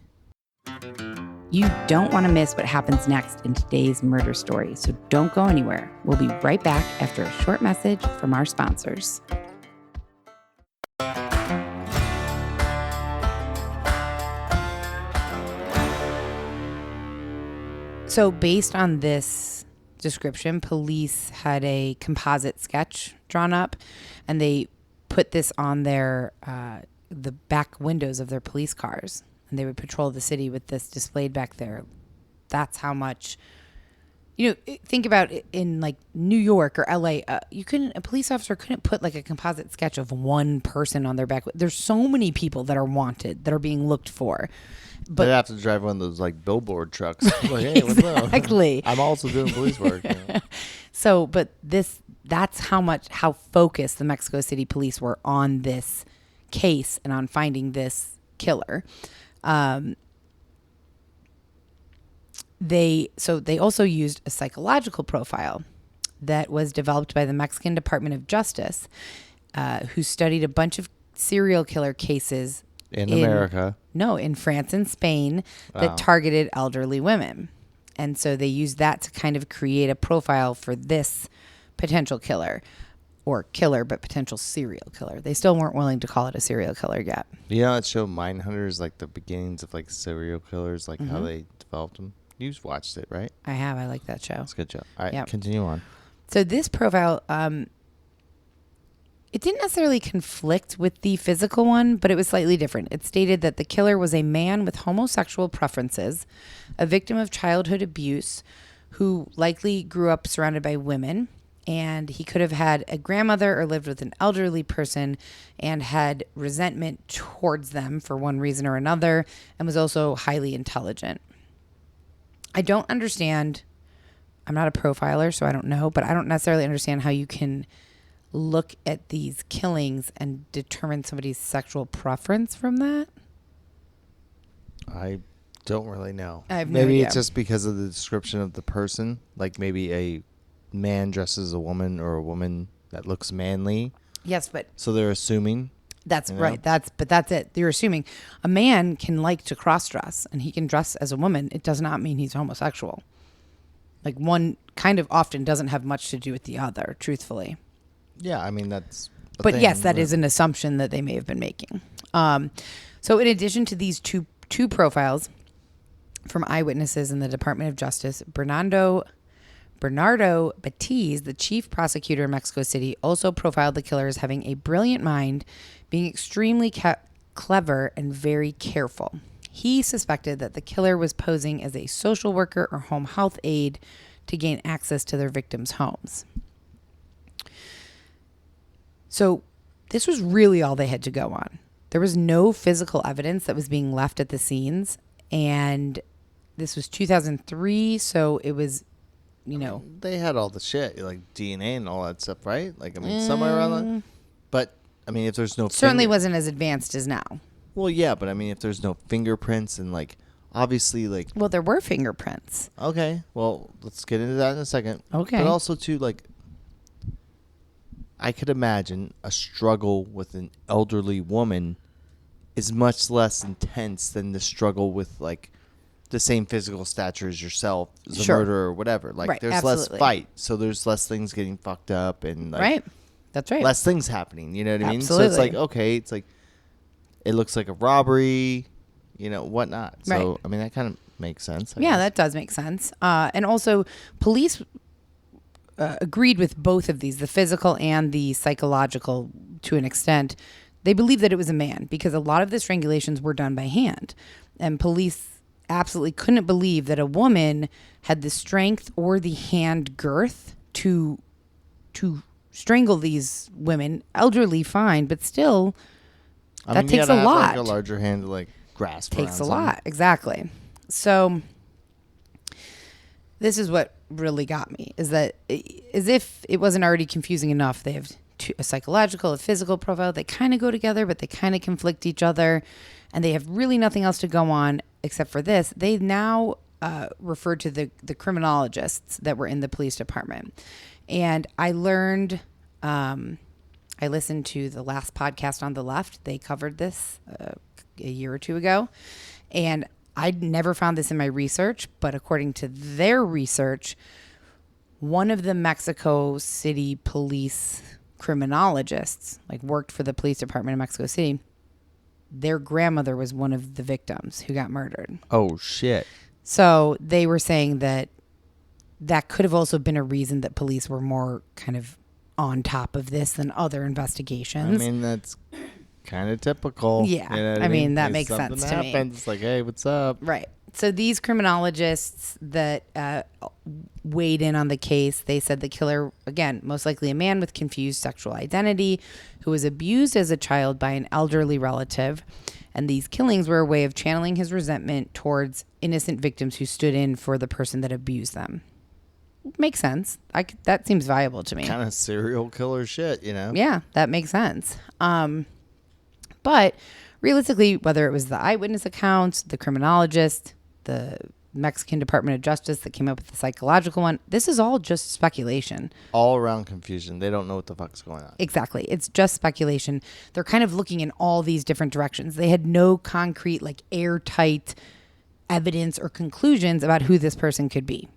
You don't want to miss what happens next in today's murder story, so don't go anywhere. We'll be right back after a short message from our sponsors. So based on this description, police had a composite sketch drawn up, and they put this on their the back windows of their police cars, and they would patrol the city with this displayed back there. That's how much, you know, think about it in like New York or LA. A police officer couldn't put like a composite sketch of one person on their back. There's so many people that are wanted, that are being looked for. But they'd have to drive one of those like billboard trucks. Like, hey, what's up? Exactly. I'm also doing police work. Yeah. So, but that's how focused the Mexico City police were on this case and on finding this killer. They also used a psychological profile that was developed by the Mexican Department of Justice, who studied a bunch of serial killer cases in America. No, in France and Spain that targeted elderly women. And so they used that to kind of create a profile for this potential killer, or killer, but potential serial killer. They still weren't willing to call it a serial killer yet. You know that show Mindhunters, like the beginnings of like serial killers, like how they developed them? You've watched it, right? I have. I like that show. It's a good show. All right, Continue on. So this profile, it didn't necessarily conflict with the physical one, but it was slightly different. It stated that the killer was a man with homosexual preferences, a victim of childhood abuse, who likely grew up surrounded by women, and he could have had a grandmother or lived with an elderly person and had resentment towards them for one reason or another, and was also highly intelligent. I don't understand. I'm not a profiler, so I don't know, but I don't necessarily understand how you can look at these killings and determine somebody's sexual preference from that. I don't really know. I have no Maybe idea. it's just because of the description of the person. Like maybe a man dressed as a woman, or a woman that looks manly. Yes, but so they're assuming. That's right. That's it. You're assuming a man can like to cross-dress and he can dress as a woman. It does not mean he's homosexual. Like, one kind of often doesn't have much to do with the other, truthfully. Yeah, I mean, that's the But thing. yes, that is an assumption that they may have been making. So in addition to these two profiles from eyewitnesses in the Department of Justice, Bernardo Batiz, the chief prosecutor in Mexico City, also profiled the killer as having a brilliant mind, being extremely clever and very careful. He suspected that the killer was posing as a social worker or home health aide to gain access to their victims' homes. So this was really all they had to go on. There was no physical evidence that was being left at the scenes. And this was 2003, so it was, They had all the shit, like DNA and all that stuff, right? Like, I mean, somewhere around that. But, I mean, if there's no... Certainly wasn't as advanced as now. Well, yeah, but I mean, if there's no fingerprints and, like, obviously, like... Well, there were fingerprints. Okay, well, let's get into that in a second. Okay. But also, too, like, I could imagine a struggle with an elderly woman is much less intense than the struggle with, like, the same physical stature as yourself, as a murderer or whatever. Like, Right, there's absolutely. less fight, so there's less things getting fucked up and, like... Right. That's right. Less things happening, you know what I mean? Absolutely. So it's like, okay, it's like, it looks like a robbery, whatnot. So, Right. I mean, that kind of makes sense. I Yeah, guess. that does make sense. And also, police agreed with both of these, the physical and the psychological, to an extent. They believed that it was a man because a lot of the strangulations were done by hand. And police absolutely couldn't believe that a woman had the strength or the hand girth to strangle these women. Elderly, fine, but still, that takes a lot. Like a larger hand to, like, grasp Takes a around lot, something. exactly. So this is what really got me, is that as if it wasn't already confusing enough, they have a psychological, a physical profile. They kind of go together, but they kind of conflict each other, and they have really nothing else to go on except for this. They now refer to the criminologists that were in the police department. And I learned, I listened to the last podcast on the left. They covered this a year or two ago. And I'd never found this in my research, but according to their research, one of the Mexico City police criminologists, like, worked for the police department in Mexico City. Their grandmother was one of the victims who got murdered. Oh, shit. So they were saying that could have also been a reason that police were more kind of on top of this than other investigations. I mean, that's kind of typical. Yeah. You know what I mean, that If makes sense to me. happens, it's like, hey, what's up? Right. So these criminologists that weighed in on the case, they said the killer, again, most likely a man with confused sexual identity who was abused as a child by an elderly relative. And these killings were a way of channeling his resentment towards innocent victims who stood in for the person that abused them. Makes sense. That seems viable to me. Kind of serial killer shit, Yeah, that makes sense. But realistically, whether it was the eyewitness accounts, the criminologist, the Mexican Department of Justice that came up with the psychological one, this is all just speculation. All around confusion. They don't know what the fuck's going on. Exactly. It's just speculation. They're kind of looking in all these different directions. They had no concrete, like, airtight evidence or conclusions about who this person could be.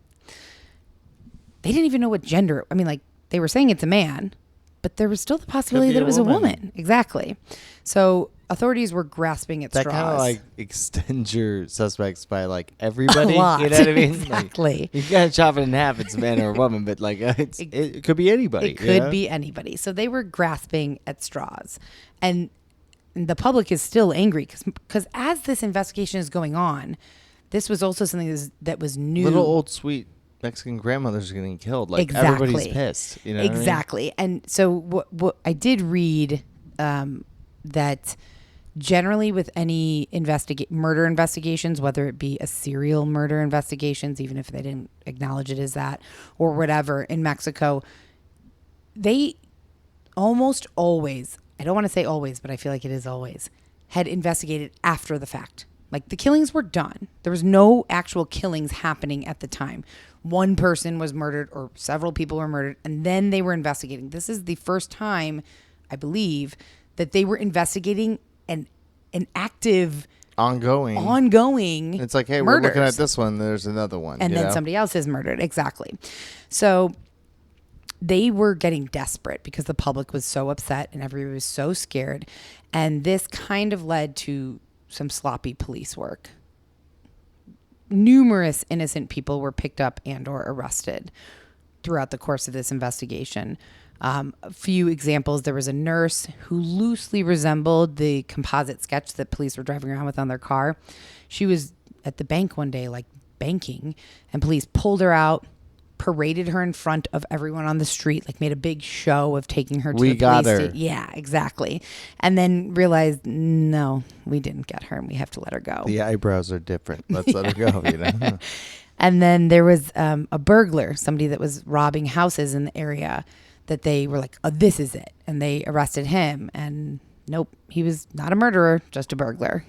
They didn't even know what gender. I mean, like, they were saying it's a man, but there was still the possibility that it was a woman. Exactly. So authorities were grasping at That straws. kind of, like, extends your suspects by, like, everybody. A lot. You know what I mean? Exactly. Like, you gotta chop it in half. It's a man or a woman, but, like, it could be anybody. It could be anybody. So they were grasping at straws. And the public is still angry because as this investigation is going on, this was also something that was new. Little old sweet Mexican grandmothers are getting killed. Like, Exactly. everybody's pissed. You know what I mean? Exactly. And so what I did read that generally with any murder investigations, whether it be a serial murder investigations, even if they didn't acknowledge it as that or whatever in Mexico, they almost always, I don't want to say always, but I feel like it is always, had investigated after the fact. Like, the killings were done. There was no actual killings happening at the time. One person was murdered or several people were murdered, and then they were investigating. This is the first time, I believe, that they were investigating an active, Ongoing. It's like, hey, we're looking at this one. There's another one. and then somebody else is murdered. Exactly. So they were getting desperate because the public was so upset and everybody was so scared. And this kind of led to some sloppy police work. Numerous innocent people were picked up and or arrested throughout the course of this investigation. A few examples. There was a nurse who loosely resembled the composite sketch that police were driving around with on their car. She was at the bank one day, like, banking, and police pulled her out, paraded her in front of everyone on the street, like made a big show of taking her to We the got police. her. Yeah, exactly. And then realized, no, we didn't get her and we have to let her go. The eyebrows are different. Let's let her go, you know? And then there was a burglar, somebody that was robbing houses in the area that they were like, oh, this is it. And they arrested him. And nope, he was not a murderer, just a burglar.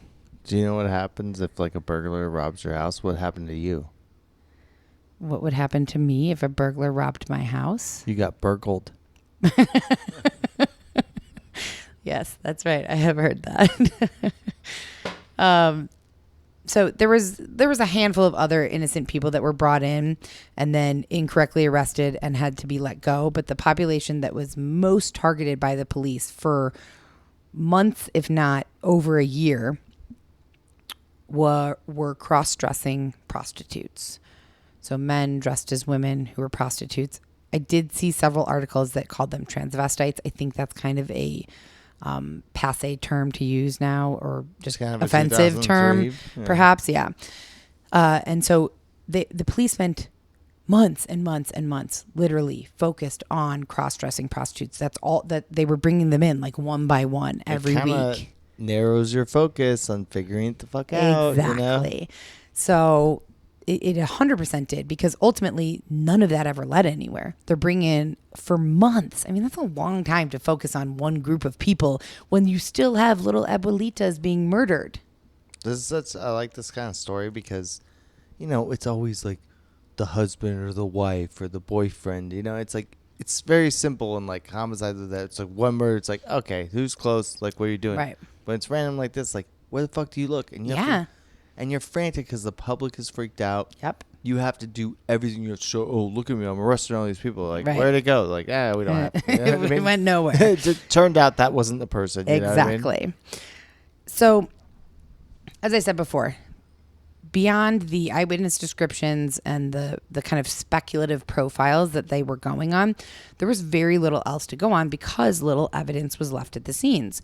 Do you know what happens if like a burglar robs your house? What happened to you? What would happen to me if a burglar robbed my house? You got burgled. Yes, that's right. I have heard that. So there was a handful of other innocent people that were brought in and then incorrectly arrested and had to be let go. But the population that was most targeted by the police for months, if not over a year, were cross-dressing prostitutes. So men dressed as women who were prostitutes. I did see several articles that called them transvestites. I think that's kind of a passé term to use now, or just Kind of a offensive term, 2003, perhaps. Yeah. And so the police spent months and months and months literally focused on cross-dressing prostitutes. That's all that they were bringing them in, like one by one every week. Narrows your focus on figuring it the fuck out. Exactly. You know? So it 100% did, because ultimately none of that ever led anywhere. They're bringing in for months. I mean, that's a long time to focus on one group of people when you still have little abuelitas being murdered. I like this kind of story because, you know, it's always like the husband or the wife or the boyfriend. You know, it's like, it's very simple and like homicide. That it's like one murder. It's like, okay, who's close? Like, what are you doing? Right. But it's random like this. Like, where the fuck do you look? And you have to, and you're frantic because the public is freaked out. Yep. You have to do everything. You have to show, oh, look at me, I'm arresting all these people. Like, Right. where'd it go? Like, we don't have. You know what I It mean? went nowhere. It turned out that wasn't the person. You Exactly. know what I mean? So, as I said before, beyond the eyewitness descriptions and the kind of speculative profiles that they were going on, there was very little else to go on because little evidence was left at the scenes.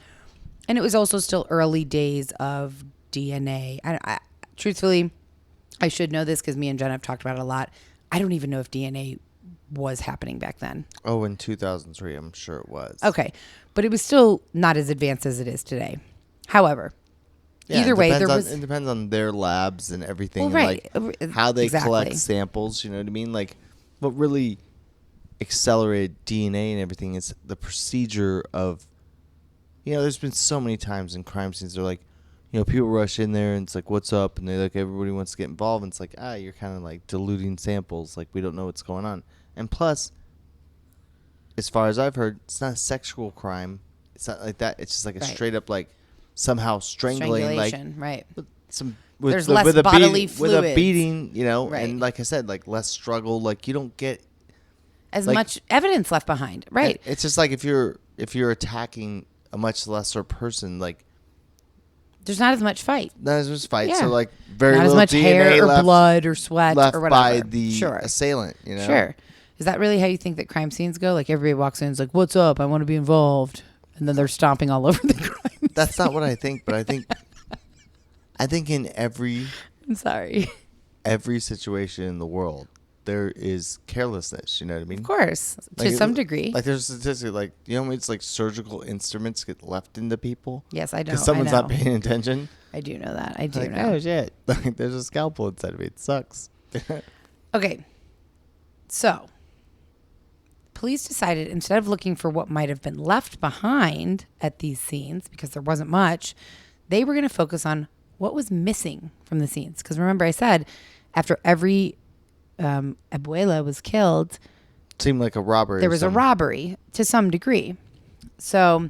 And it was also still early days of DNA. Truthfully, I should know this because me and Jen have talked about it a lot. I don't even know if DNA was happening back then. Oh, in 2003, I'm sure it was. Okay. But it was still not as advanced as it is today. However, either way, it depends on their labs and everything. Well, right. And like how they Exactly. collect samples, you know what I mean? Like what really accelerated DNA and everything is the procedure of, you know, there's been so many times in crime scenes they're like, you know, people rush in there and it's like, what's up? And they like, everybody wants to get involved. And it's like, you're kind of like diluting samples. Like we don't know what's going on. And plus, as far as I've heard, it's not a sexual crime. It's not like that. It's just like a straight up like somehow strangling, like right. with There's less bodily with a fluids. beating, you know, Right. and like I said, like less struggle. Like you don't get As like- much evidence left behind. Right. It's just like if you're attacking a much lesser person, like There's not as much fight. not as much fight. Yeah. So like very Not as little much DNA hair or left, blood or sweat left or whatever. by the sure. assailant. You know, Sure. Is that really how you think that crime scenes go? Like everybody walks in and is like, what's up? I want to be involved. And then they're stomping all over the crime. That's not what I think, but I think in every I'm sorry. situation in the world there is carelessness. You know what I mean? Of course. Like, to some degree. Like there's a statistic, like you know, it's like surgical instruments get left into people. Yes, I know. Because someone's I know. not paying attention. I do know that. I do Like, know. oh shit! Like there's a scalpel inside of me. It sucks. Okay. So, police decided instead of looking for what might have been left behind at these scenes, because there wasn't much, they were going to focus on what was missing from the scenes. Because remember, I said after every abuela was killed, Seemed like a robbery. there was a robbery to some degree. So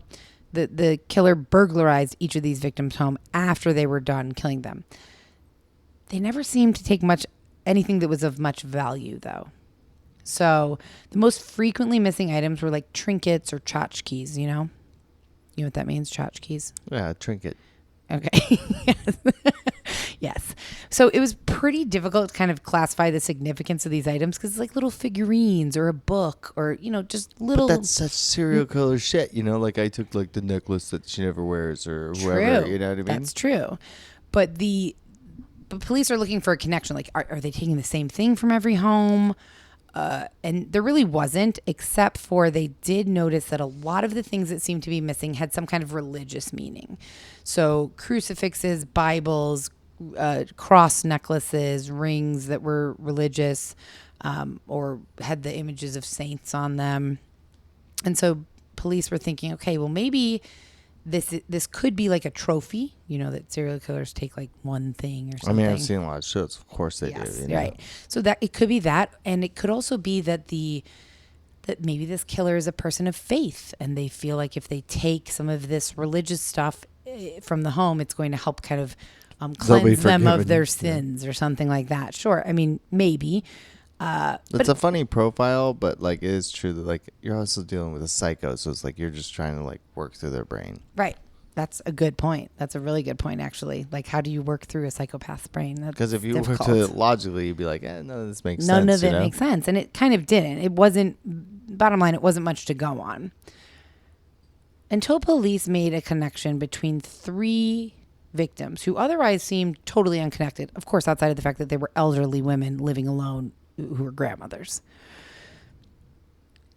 the killer burglarized each of these victims' home after they were done killing them. They never seemed to take anything that was of much value, though. So the most frequently missing items were like trinkets or tchotchkes, you know? You know what that means, tchotchkes? Yeah, trinket. Okay. Yes. Yes. So it was pretty difficult to kind of classify the significance of these items because it's like little figurines or a book or, you know, just little. But that's such serial killer shit, you know? Like I took like the necklace that she never wears or whoever, True. you know what I mean? That's true. But police are looking for a connection. Like, are they taking the same thing from every home? And there really wasn't, except for they did notice that a lot of the things that seemed to be missing had some kind of religious meaning. So crucifixes, Bibles, cross necklaces, rings that were religious, or had the images of saints on them. And so police were thinking, okay, well, maybe this could be like a trophy, that serial killers take like one thing or something. I mean, I've seen a lot of shows. Of course they do. Right. So that it could be that, and it could also be that that maybe this killer is a person of faith, and they feel like if they take some of this religious stuff from the home, it's going to help kind of cleanse them of their sins or something like that. Sure. I mean, maybe. It's a funny profile, but like it is true that like you're also dealing with a psycho, so it's like you're just trying to like work through their brain. Right. That's a good point. That's a really good point, actually. Like, how do you work through a psychopath's brain? Because if you were to logically, you'd be like, none of this makes sense. None of it makes sense. And it kind of didn't. It wasn't, bottom line, it wasn't much to go on. Until police made a connection between 3 victims who otherwise seemed totally unconnected. Of course, outside of the fact that they were elderly women living alone who were grandmothers.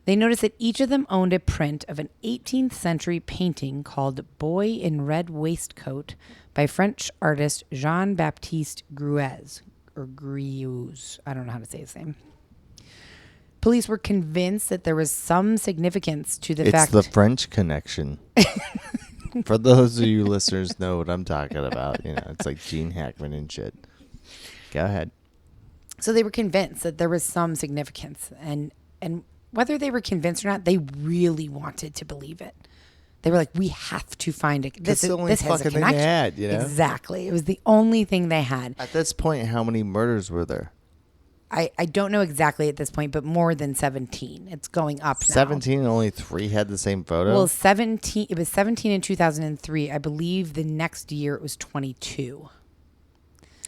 They noticed that each of them owned a print of an 18th century painting called Boy in Red Waistcoat by French artist Jean-Baptiste Greuze, or Greuze. I don't know how to say his name. Police were convinced that there was some significance to the fact... It's the French connection. For those of you listeners know what I'm talking about. It's like Gene Hackman and shit. Go ahead. So they were convinced that there was some significance. And whether they were convinced or not, they really wanted to believe it. They were like, we have to find it. This has a connection. Thing they had, Exactly. It was the only thing they had. At this point, how many murders were there? I don't know exactly at this point, but more than 17. It's going up now. 17 and only 3 had the same photo? Well, 17. It was 17 in 2003. I believe the next year it was 22.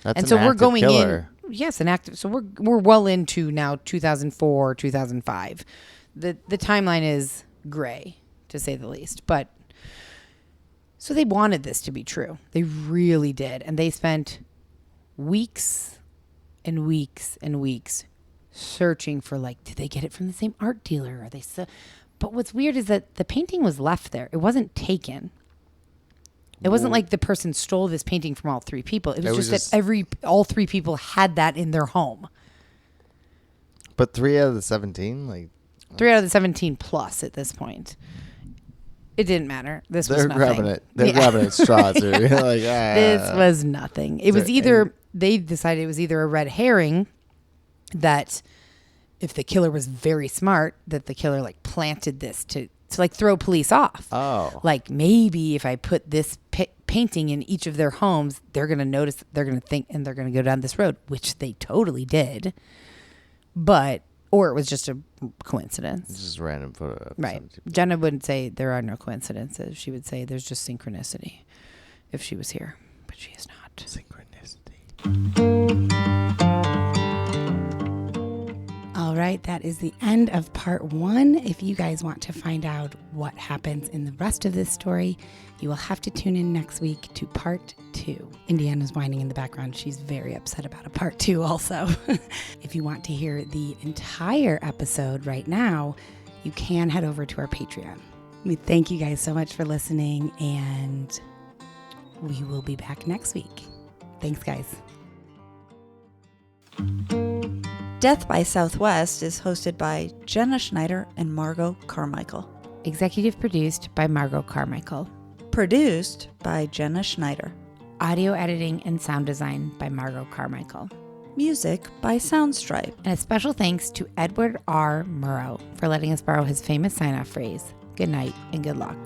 That's and an so we're active going killer. Yes, an active. So we're well into now 2004, 2005. The timeline is gray, to say the least. But so they wanted this to be true. They really did, and they spent weeks and weeks and weeks searching for, like, did they get it from the same art dealer? Are they so? But what's weird is that the painting was left there. It wasn't taken. It wasn't like the person stole this painting from all 3 people. It was just that all 3 people had that in their home. But 3 out of the 17, like 3 out of the 17 plus at this point. It didn't matter. This was nothing. They're grabbing at straws. Like, This was nothing. It was either they decided it was either a red herring, that if the killer was very smart, that the killer like planted this to like throw police off. Oh. Like, maybe if I put this painting in each of their homes, they're going to notice, they're going to think, and they're going to go down this road, which they totally did. Or it was just a coincidence. It's just a random photo. Right. Jenna wouldn't say there are no coincidences. She would say there's just synchronicity if she was here, but she is not. Synchronicity. All right, that is the end of part 1. If you guys want to find out what happens in the rest of this story, you will have to tune in next week to part 2. Indiana's whining in the background. She's very upset about a part 2 also. If you want to hear the entire episode right now, you can head over to our Patreon. We thank you guys so much for listening, and we will be back next week. Thanks, guys. Death by Southwest is hosted by Jenna Schneider and Margot Carmichael. Executive produced by Margot Carmichael. Produced by Jenna Schneider. Audio editing and sound design by Margot Carmichael. Music by Soundstripe. And a special thanks to Edward R. Murrow for letting us borrow his famous sign-off phrase, good night and good luck.